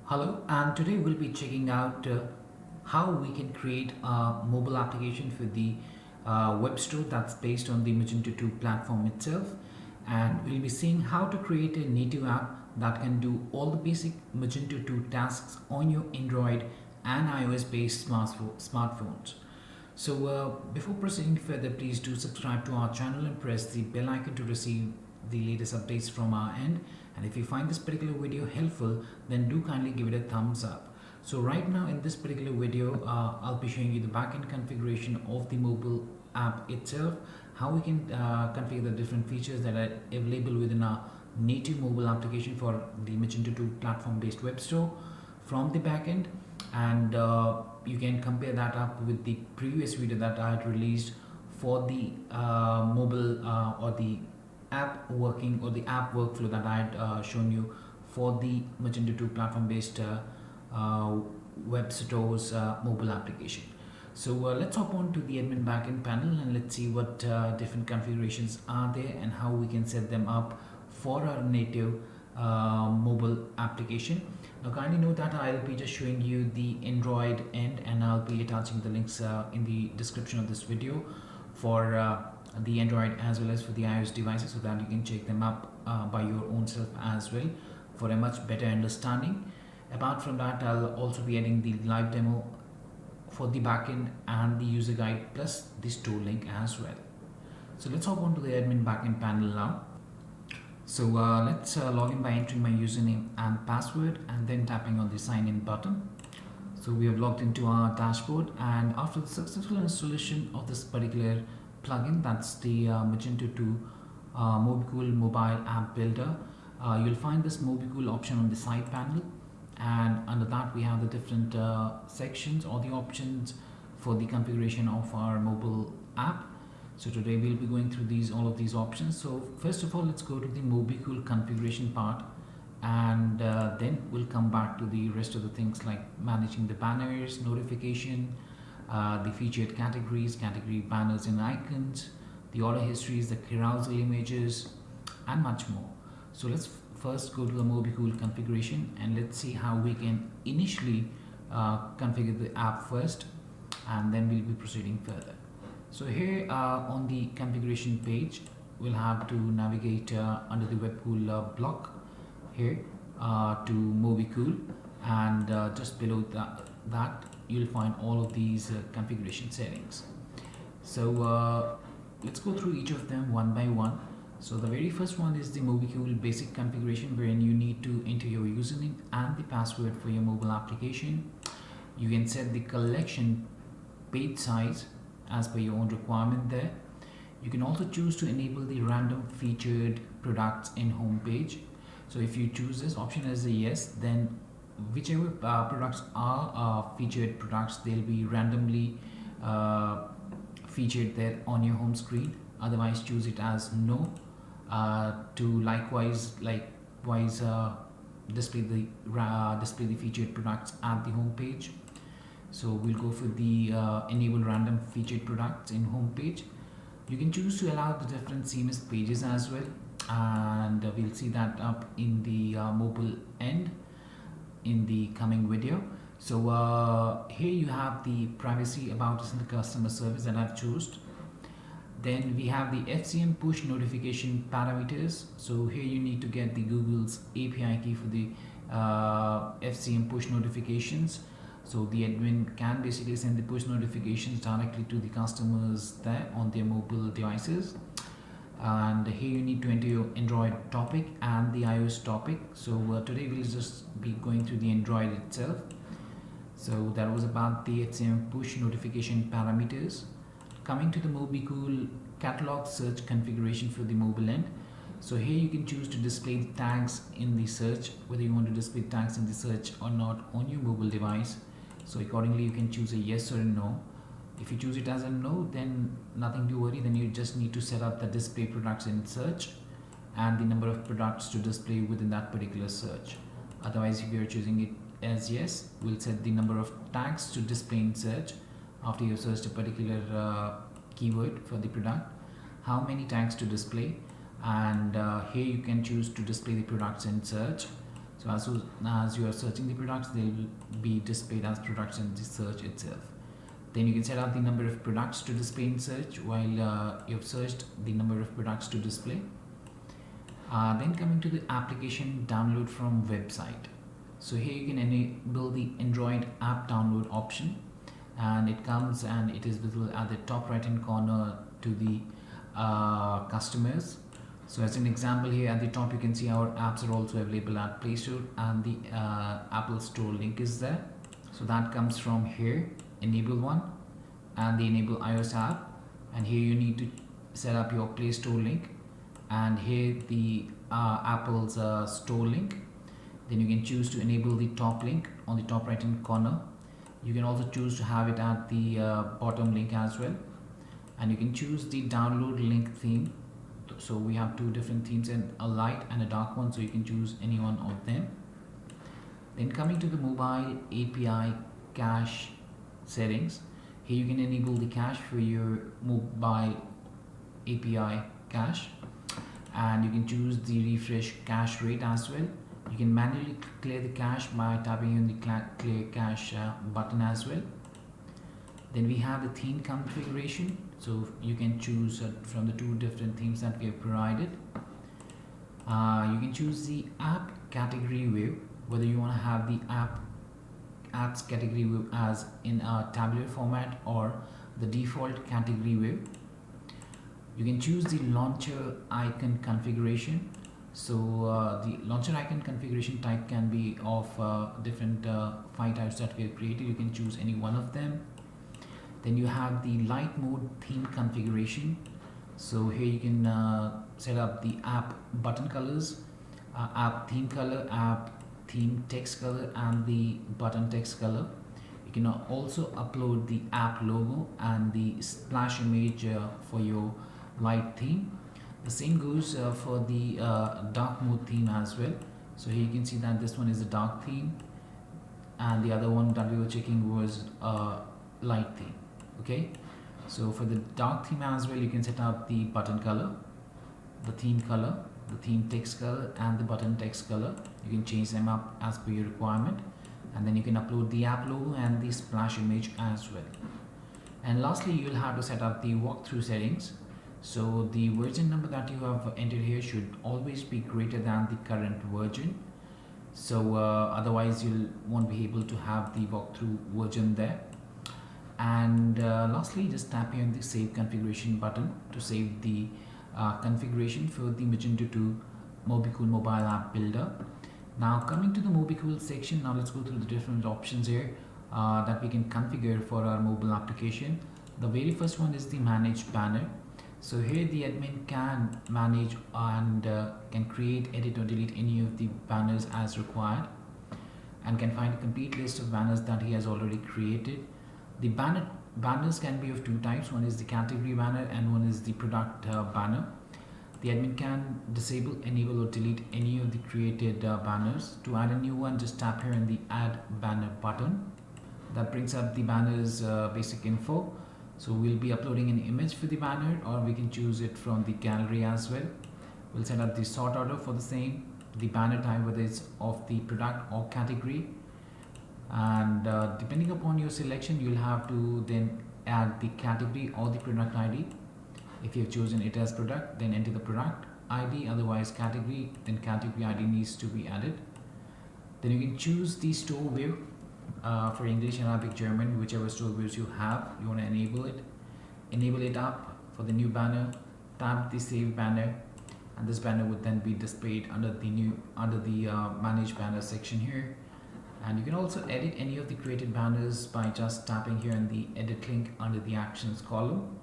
Hello, and today we'll be checking out how we can create a mobile application for the web store that's based on the Magento 2 platform itself. And we'll be seeing how to create a native app that can do all the basic Magento 2 tasks on your Android and iOS based smartphones. So, before proceeding further, please do subscribe to our channel and press the bell icon to receive the latest updates from our end. And if you find this particular video helpful, then do kindly give it a thumbs up. So right now in this particular video, I'll be showing you the backend configuration of the mobile app itself, how we can configure the different features that are available within our native mobile application for the Magento 2 platform based web store from the backend, and you can compare that up with the previous video that I had released for the mobile or the app working or the app workflow that I had shown you for the Magento 2 platform based web stores mobile application. So let's hop on to the admin backend panel and let's see what different configurations are there and how we can set them up for our native mobile application. Now kindly note that I'll be just showing you the Android end, and I'll be attaching the links in the description of this video for the Android as well as for the iOS devices, so that you can check them up by your own self as well for a much better understanding. Apart from that, I'll also be adding the live demo for the backend and the user guide plus the store link as well. So let's hop on to the admin backend panel now. So let's log in by entering my username and password and then tapping on the sign in button. So we have logged into our dashboard, and after the successful installation of this particular plugin, that's the Magento 2 Mobikul mobile app builder, you'll find this Mobikul option on the side panel, and under that we have the different sections or the options for the configuration of our mobile app. So today we'll be going through all of these options. So first of all, let's go to the Mobikul configuration part, and then we'll come back to the rest of the things like managing the banners, notification, the featured categories, category banners and icons, the order histories, the carousel images, and much more. So let's first go to the Mobikul configuration and let's see how we can initially configure the app first, and then we'll be proceeding further. So here on the configuration page, we'll have to navigate under the Webkul block here to Mobikul, and just below that you'll find all of these configuration settings. So let's go through each of them one by one. So the very first one is the Mobikul basic configuration, wherein you need to enter your username and the password for your mobile application. You can set the collection page size as per your own requirement there. You can also choose to enable the random featured products in home page. So if you choose this option as a yes, then whichever products are featured products, they'll be randomly featured there on your home screen. Otherwise, choose it as no to likewise display the featured products at the home page. So we'll go for the enable random featured products in home page. You can choose to allow the different CMS pages as well, and we'll see that up in the mobile end in the coming video. So here you have the privacy, about us, and the customer service that I've chosen. Then we have the FCM push notification parameters. So here you need to get the Google's API key for the FCM push notifications. So the admin can basically send the push notifications directly to the customers there on their mobile devices. And here you need to enter your Android topic and the iOS topic. So today we'll just be going through the Android itself. So that was about the HCM push notification parameters. Coming to the Mobikul catalog search configuration for the mobile end. So here you can choose to display the tags in the search, whether you want to display tags in the search or not on your mobile device. So accordingly you can choose a yes or a no. If you choose it as a no, then nothing to worry, then you just need to set up the display products in search and the number of products to display within that particular search. Otherwise, if you are choosing it as yes, we'll set the number of tags to display in search after you've searched a particular keyword for the product, how many tags to display, and here you can choose to display the products in search. So as soon as you are searching the products, they will be displayed as products in the search itself. Then you can set up the number of products to display in search while you've searched the number of products to display. Then coming to the application download from website. So here you can enable the Android app download option, and it comes and it is visible at the top right hand corner to the customers. So as an example, here at the top you can see our apps are also available at Play Store, and the Apple Store link is there. So that comes from here, enable one, and the enable iOS app, and here you need to set up your Play Store link, and here the Apple's store link. Then you can choose to enable the top link on the top right hand corner. You can also choose to have it at the bottom link as well, and you can choose the download link theme. So we have two different themes, and a light and a dark one, so you can choose any one of them. Then coming to the mobile API cache settings, here you can enable the cache for your mobile API cache, and you can choose the refresh cache rate as well. You can manually clear the cache by tapping on the clear cache button as well. Then we have the theme configuration, so you can choose from the two different themes that we have provided. You can choose the app category view, whether you want to have the apps category view as in a tabular format or the default category view. You can choose the launcher icon configuration. So the launcher icon configuration type can be of different 5 types that we have created. You can choose any one of them. Then you have the light mode theme configuration. So here you can set up the app button colors, app theme color, app theme text color, and the button text color. You can also upload the app logo and the splash image for your light theme. The same goes for the dark mode theme as well. So here you can see that this one is a dark theme, and the other one that we were checking was a light theme. Okay, so for the dark theme as well, you can set up the button color, the theme text color, and the button text color. You can change them up as per your requirement, and then you can upload the app logo and the splash image as well. And lastly, you'll have to set up the walkthrough settings. So the version number that you have entered here should always be greater than the current version. So otherwise you won't be able to have the walkthrough version there. And lastly, just tap here on the save configuration button to save the configuration for the Magento 2 Mobikul mobile app builder. Now coming to the Mobikul section, now let's go through the different options here that we can configure for our mobile application. The very first one is the manage banner. So here the admin can manage and can create, edit or delete any of the banners as required, and can find a complete list of banners that he has already created. The banners can be of two types. One is the category banner and one is the product banner. The admin can disable, enable or delete any of the created banners. To add a new one, just tap here on the add banner button. That brings up the banner's basic info. So we'll be uploading an image for the banner, or we can choose it from the gallery as well. We'll set up the sort order for the same, the banner type, whether it's of the product or category, and depending upon your selection, you'll have to then add the category or the product ID. If you've chosen it as product, then enter the product ID, otherwise category, then category ID needs to be added. Then you can choose the store view for English, Arabic, German, whichever store views you have. You want to enable it up for the new banner, tap the save banner, and this banner would then be displayed under the manage banner section here. And you can also edit any of the created banners by just tapping here on the edit link under the actions column,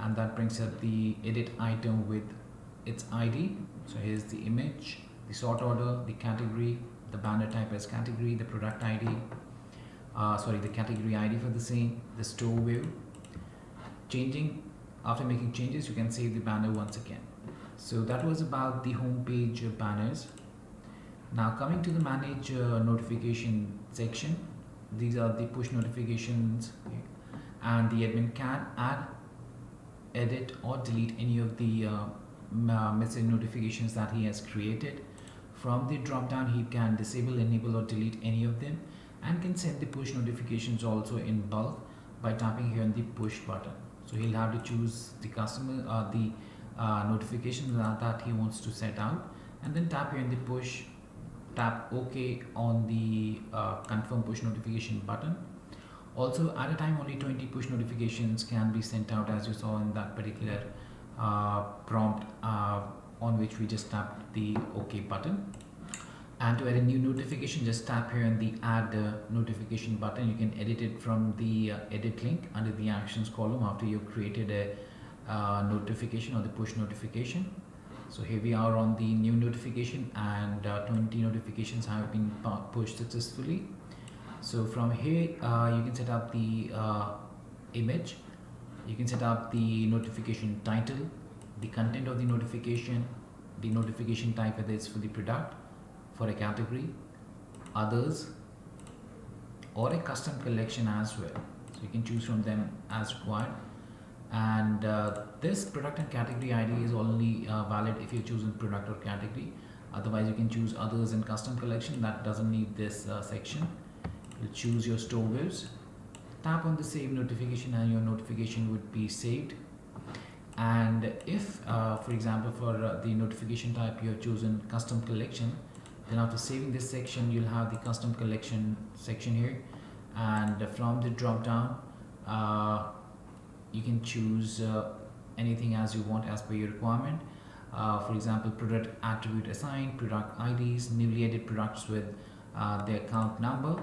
and that brings up the edit item with its ID. So here's the image, the sort order, the category, the banner type as category, the product ID, the category ID for the same, the store view. After making changes, you can save the banner once again. So that was about the home page banners. Now coming to the manage notification section, these are the push notifications, and the admin can add, edit or delete any of the message notifications that he has created From the drop down, he can disable, enable, or delete any of them, and can send the push notifications also in bulk by tapping here on the push button. So he'll have to choose the customer the notification that he wants to set out, and then tap here in the push, tap OK on the confirm push notification button. Also, at a time, only 20 push notifications can be sent out, as you saw in that particular prompt on which we just tapped the OK button. And to add a new notification, just tap here on the add notification button. You can edit it from the edit link under the actions column after you've created a notification or the push notification. So here we are on the new notification, and 20 notifications have been pushed successfully. So from here you can set up the image, you can set up the notification title, the content of the notification type, whether it's for the product, for a category, others, or a custom collection as well. So you can choose from them as required. And this product and category ID is only valid if you're choosing product or category. Otherwise you can choose others and custom collection. That doesn't need this section. You'll choose your store views, tap on the save notification, and your notification would be saved. And if for example for the notification type you have chosen custom collection, then after saving this section you'll have the custom collection section here, and from the drop down you can choose anything as you want as per your requirement. For example, product attribute assigned, product IDs, newly added products with their account number.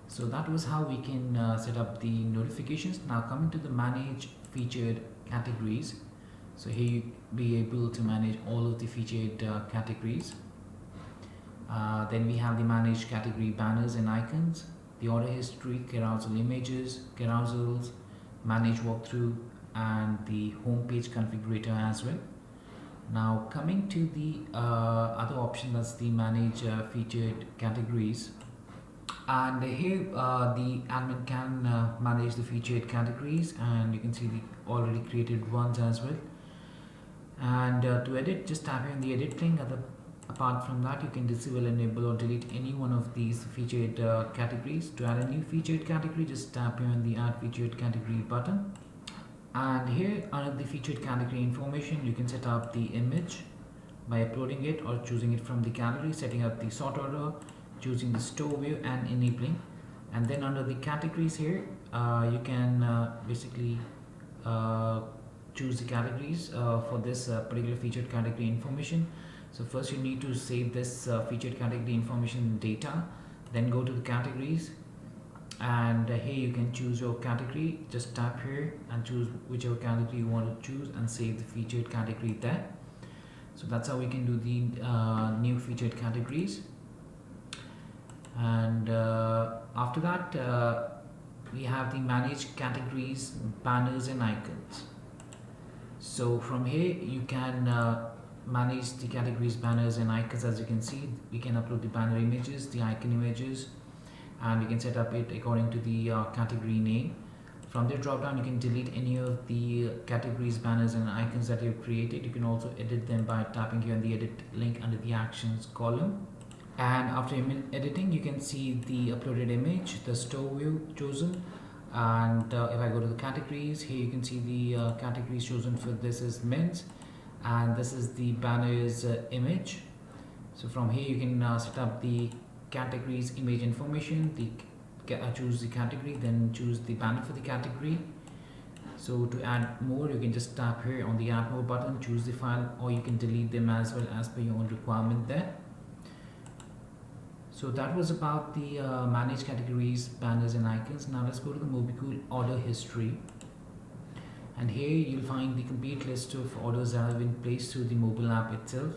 So that was how we can set up the notifications. Now coming to the manage featured categories. So here you be able to manage all of the featured categories. Then we have the manage category banners and icons, the order history, carousel images, carousels, manage walkthrough, and the home page configurator as well. Now coming to the other option, that's the manage featured categories. And here the admin can manage the featured categories, and you can see the already created ones as well. And to edit, just tap here on the edit link. Apart from that, you can disable, enable, or delete any one of these featured categories. To add a new featured category, just tap here on the add featured category button. And here under the featured category information, you can set up the image by uploading it or choosing it from the gallery, setting up the sort order, choosing the store view, and enabling. And then under the categories here you can basically choose the categories for this particular featured category information. So first you need to save this featured category information data, then go to the categories, and here you can choose your category. Just tap here and choose whichever category you want to choose and save the featured category there. So that's how we can do the new featured categories. And after that we have the manage categories, banners, and icons. So from here you can manage the categories, banners, and icons. As you can see, we can upload the banner images, the icon images, and we can set up it according to the category name. From the drop down you can delete any of the categories, banners, and icons that you've created. You can also edit them by tapping here on the edit link under the actions column. And after editing, you can see the uploaded image, the store view chosen, and if I go to the categories, here you can see the categories chosen for this is men's, and this is the banner's image. So from here you can set up the categories image information, choose the category, then choose the banner for the category. So to add more, you can just tap here on the add more button, choose the file, or you can delete them as well as per your own requirement there. So that was about the manage categories, banners, and icons. Now let's go to the Mobikul order history. And here you'll find the complete list of orders that have been placed through the mobile app itself,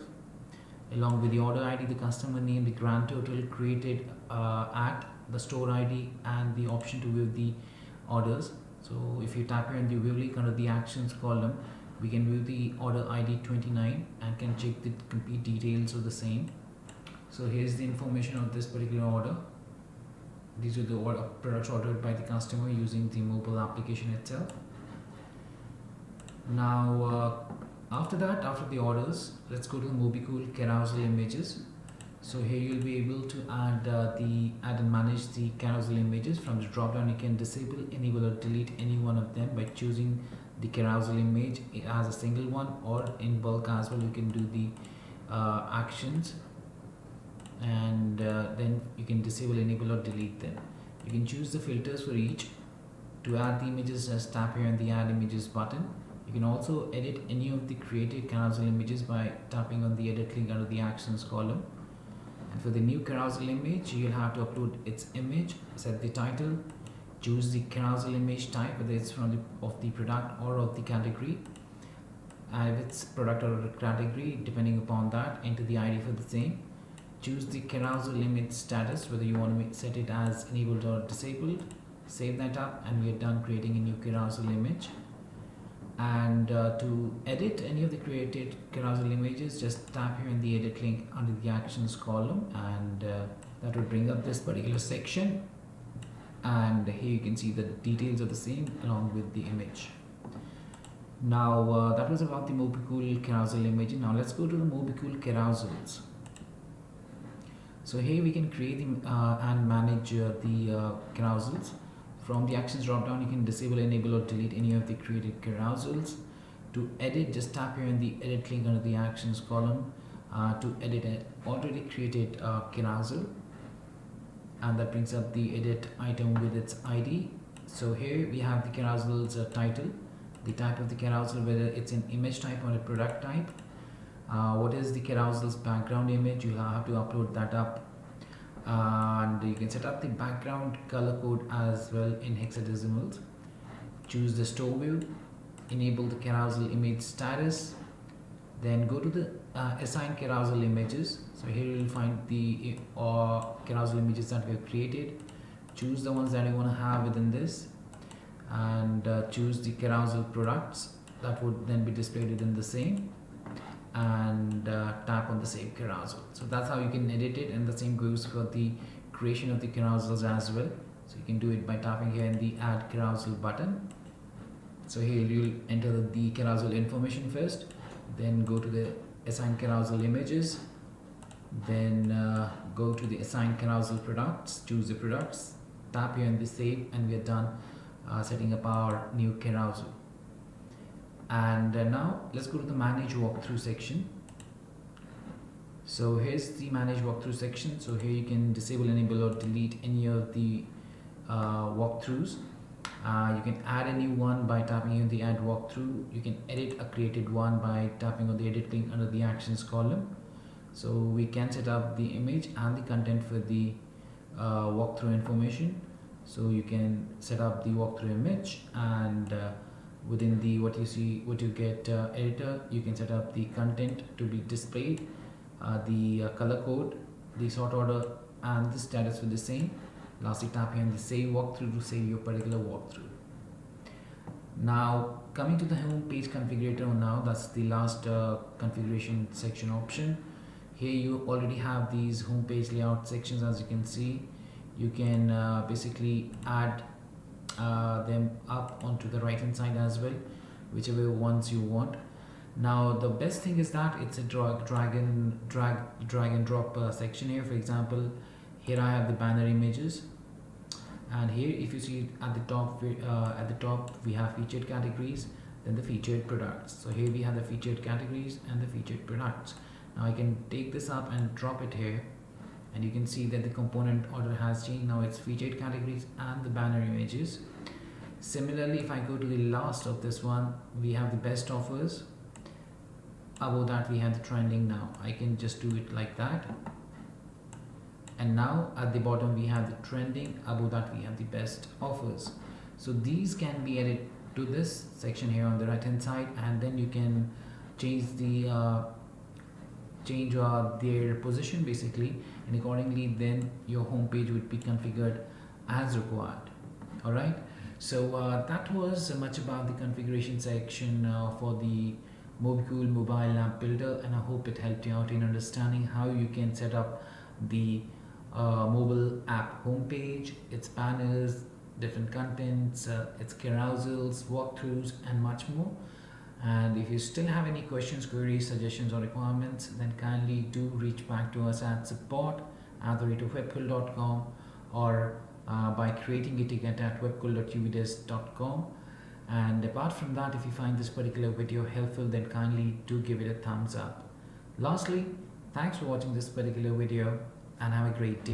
along with the order ID, the customer name, the grand total created at, the store ID, and the option to view the orders. So if you tap here in the view link under the actions column, we can view the order ID 29 and can check the complete details of the same. So here's the information of this particular order. These are the products ordered by the customer using the mobile application itself. Now after the orders, let's go to the Mobikul carousel images. So here you'll be able to add and manage the carousel images. From the drop down you can disable, enable or delete any one of them by choosing the carousel image as a single one, or in bulk as well. You can do the actions, and then you can disable, enable or delete them. You can choose the filters for each. To add the images, just tap here on the add images button. You can also edit any of the created carousel images by tapping on the edit link under the actions column. And for the new carousel image, you'll have to upload its image, set the title, choose the carousel image type, whether it's from the product or of the category. And if it's product or category, depending upon that, enter the ID for the same. Choose the carousel image status, whether you want to set it as enabled or disabled. Save that up, and we are done creating a new carousel image. And to edit any of the created carousel images, just tap here in the edit link under the actions column, and that will bring up this particular section. And here you can see the details of the same along with the image. Now that was about the Mobikul carousel image. Now let's go to the Mobikul carousels. So here we can create and manage the carousels. From the actions drop down, you can disable, enable or delete any of the created carousels. To edit, just tap here in the edit link under the actions column to edit an already created carousel, and that brings up the edit item with its ID. So here we have the carousel's title, the type of the carousel, whether it's an image type or a product type. What is the carousel's background image? You'll have to upload that up. And you can set up the background color code as well in hexadecimals. Choose the store view, enable the carousel image status, then go to the assign carousel images. So here you will find the carousel images that we have created. Choose the ones that you want to have within this, and choose the carousel products that would then be displayed within the same, and tap on the save carousel. So that's how you can edit it, and the same goes for the creation of the carousels as well. So you can do it by tapping here in the add carousel button. So here you'll enter the carousel information first, then go to the assign carousel images, then go to the assign carousel products, choose the products, tap here in the save, and we are done setting up our new carousel. And now let's go to the manage walkthrough section. So here's the manage walkthrough section. So here you can disable, enable or delete any of the walkthroughs. You can add a new one by tapping on the add walkthrough. You can edit a created one by tapping on the edit link under the actions column. So we can set up the image and the content for the walkthrough information. So you can set up the walkthrough image, and within the what you get editor, you can set up the content to be displayed, the color code, the sort order, and the status for the same. Lastly, tap here on the save walkthrough to save your particular walkthrough. Now coming to the home page configurator, now that's the last configuration section option. Here you already have these home page layout sections. As you can see, you can basically add them up onto the right hand side as well, whichever ones you want. Now the best thing is that it's a drag and drop section here. For example, here I have the banner images, and here if you see at the top we have featured categories, then the featured products. So here we have the featured categories and the featured products. Now I can take this up and drop it here, and you can see that the component order has changed. Now it's featured categories and the banner images. Similarly, if I go to the last of this one, we have the best offers. Above that we have the trending. Now I can just do it like that, and now at the bottom we have the trending. Above that we have the best offers. So these can be added to this section here on the right hand side, and then you can change their position basically, and accordingly then your home page would be configured as required. All right, so that was much about the configuration section for the Mobikul mobile app builder, and I hope it helped you out in understanding how you can set up the mobile app homepage, its banners, different contents, its carousels, walkthroughs, and much more. And if you still have any questions, queries, suggestions, or requirements, then kindly do reach back to us at support@webkul.com or by creating a ticket at webkul.uvidesk.com. And apart from that, if you find this particular video helpful, then kindly do give it a thumbs up. Lastly, thanks for watching this particular video and have a great day.